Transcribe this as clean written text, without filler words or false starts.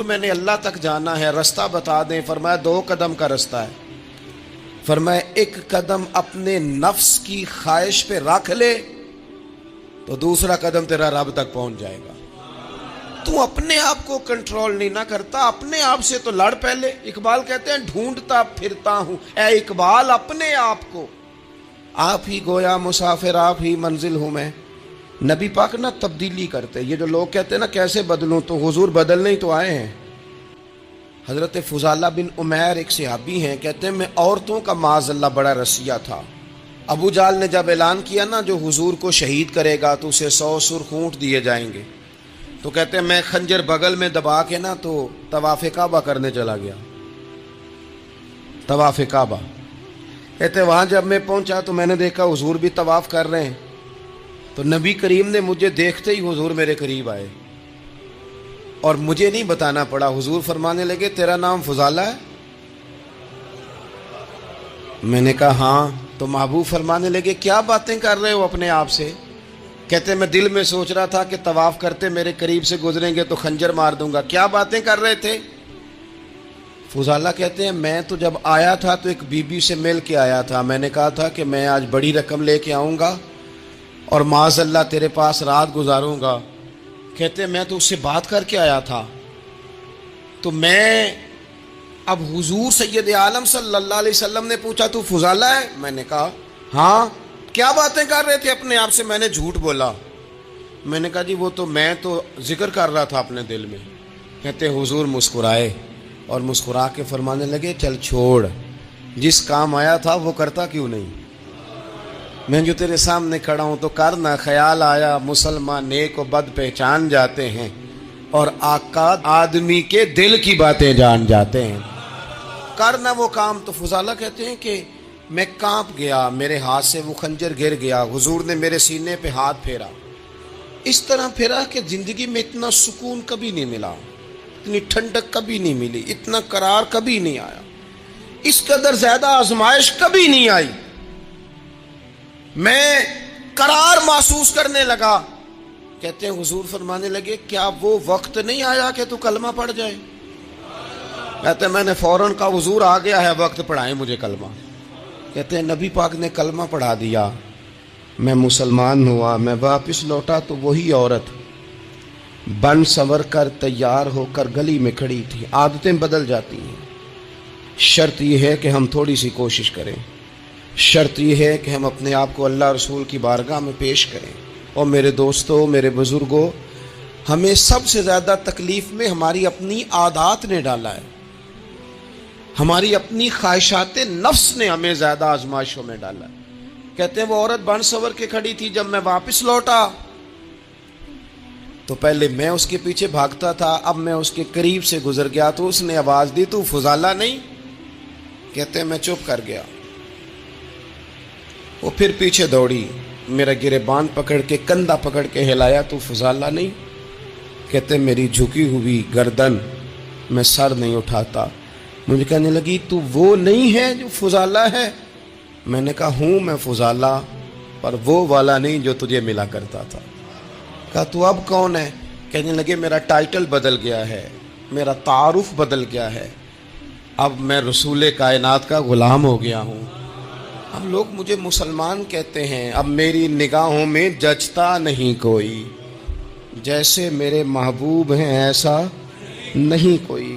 میں نے اللہ تک جانا ہے، رستہ بتا دیں۔ فرمایا 2 قدم کا رستہ ہے۔ فرمایا 1 قدم اپنے نفس کی خواہش پہ رکھ لے تو دوسرا قدم تیرا رب تک پہنچ جائے گا۔ تو اپنے آپ کو کنٹرول نہیں نہ کرتا، اپنے آپ سے تو لڑ پہلے۔ اقبال کہتے ہیں ڈھونڈتا پھرتا ہوں اے اقبال اپنے آپ کو، آپ ہی گویا مسافر آپ ہی منزل ہوں میں۔ نبی پاک نہ تبدیلی کرتے۔ یہ جو لوگ کہتے ہیں نا کیسے بدلوں، تو حضور بدلنے ہی تو آئے ہیں۔ حضرت فضالہ بن عمیر ایک صحابی ہیں، کہتے ہیں میں عورتوں کا معاذ اللہ بڑا رسیہ تھا۔ ابو جہل نے جب اعلان کیا نا جو حضور کو شہید کرے گا تو اسے 100 سرخ اونٹ دیے جائیں گے، تو کہتے ہیں میں خنجر بغل میں دبا کے نا تو طواف کعبہ کرنے چلا گیا۔ طواف کعبہ کہتے ہیں وہاں جب میں پہنچا تو میں نے دیکھا حضور بھی طواف کر رہے ہیں، تو نبی کریم نے مجھے دیکھتے ہی حضور میرے قریب آئے اور مجھے نہیں بتانا پڑا۔ حضور فرمانے لگے تیرا نام فضالہ ہے؟ میں نے کہا ہاں۔ تو محبوب فرمانے لگے کیا باتیں کر رہے ہو اپنے آپ سے؟ کہتے میں دل میں سوچ رہا تھا کہ طواف کرتے میرے قریب سے گزریں گے تو خنجر مار دوں گا۔ کیا باتیں کر رہے تھے؟ فضالہ کہتے ہیں میں تو جب آیا تھا تو ایک بی بی سے مل کے آیا تھا، میں نے کہا تھا کہ میں آج بڑی رقم لے کے آؤں گا اور معاذ اللہ تیرے پاس رات گزاروں گا۔ کہتے ہیں میں تو اس سے بات کر کے آیا تھا، تو میں اب حضور سید عالم صلی اللہ علیہ وسلم نے پوچھا تو فضالہ ہے؟ میں نے کہا ہاں۔ کیا باتیں کر رہے تھے اپنے آپ سے؟ میں نے جھوٹ بولا۔ میں نے کہا جی وہ تو میں تو ذکر کر رہا تھا اپنے دل میں۔ کہتے حضور مسکرائے اور مسکرا کے فرمانے لگے چل چھوڑ، جس کام آیا تھا وہ کرتا کیوں نہیں؟ میں جو تیرے سامنے کھڑا ہوں تو کرنا۔ خیال آیا مسلمان نیک و بد پہچان جاتے ہیں اور آقا آدمی کے دل کی باتیں جان جاتے ہیں۔ کرنا وہ کام۔ تو فضالہ کہتے ہیں کہ میں کانپ گیا، میرے ہاتھ سے وہ خنجر گر گیا، حضور نے میرے سینے پہ ہاتھ پھیرا، اس طرح پھیرا کہ زندگی میں اتنا سکون کبھی نہیں ملا، اتنی ٹھنڈک کبھی نہیں ملی، اتنا قرار کبھی نہیں آیا، اس قدر زیادہ آزمائش کبھی نہیں آئی۔ میں قرار محسوس کرنے لگا۔ کہتے ہیں حضور فرمانے لگے کیا وہ وقت نہیں آیا کہ تو کلمہ پڑھ جائے؟ کہتے ہیں میں نے فوراً کہا حضور آ گیا ہے وقت، پڑھائیں مجھے کلمہ۔ کہتے ہیں نبی پاک نے کلمہ پڑھا دیا، میں مسلمان ہوا۔ میں واپس لوٹا تو وہی عورت بن سنور کر تیار ہو کر گلی میں کھڑی تھی۔ عادتیں بدل جاتی ہیں، شرط یہ ہے کہ ہم تھوڑی سی کوشش کریں، شرط یہ ہے کہ ہم اپنے آپ کو اللہ رسول کی بارگاہ میں پیش کریں۔ اور میرے دوستوں، میرے بزرگوں، ہمیں سب سے زیادہ تکلیف میں ہماری اپنی عادات نے ڈالا ہے، ہماری اپنی خواہشات نفس نے ہمیں زیادہ آزمائشوں میں ڈالا ہے۔ کہتے ہیں وہ عورت بن سنور کے کھڑی تھی، جب میں واپس لوٹا تو پہلے میں اس کے پیچھے بھاگتا تھا، اب میں اس کے قریب سے گزر گیا تو اس نے آواز دی تو فضالہ نہیں؟ کہتے ہیں میں چپ کر گیا۔ وہ پھر پیچھے دوڑی، میرا گریبان پکڑ کے کندھا پکڑ کے ہلایا تو فضالہ نہیں؟ کہتے ہیں میری جھکی ہوئی گردن، میں سر نہیں اٹھاتا۔ مجھے کہنے لگی تو وہ نہیں ہے جو فضالہ ہے؟ میں نے کہا ہوں میں فضالہ، پر وہ والا نہیں جو تجھے ملا کرتا تھا۔ کہا تو اب کون ہے؟ کہنے لگے میرا ٹائٹل بدل گیا ہے، میرا تعارف بدل گیا ہے، اب میں رسول کائنات کا غلام ہو گیا ہوں۔ اب لوگ مجھے مسلمان کہتے ہیں، اب میری نگاہوں میں جچتا نہیں کوئی، جیسے میرے محبوب ہیں ایسا نہیں کوئی۔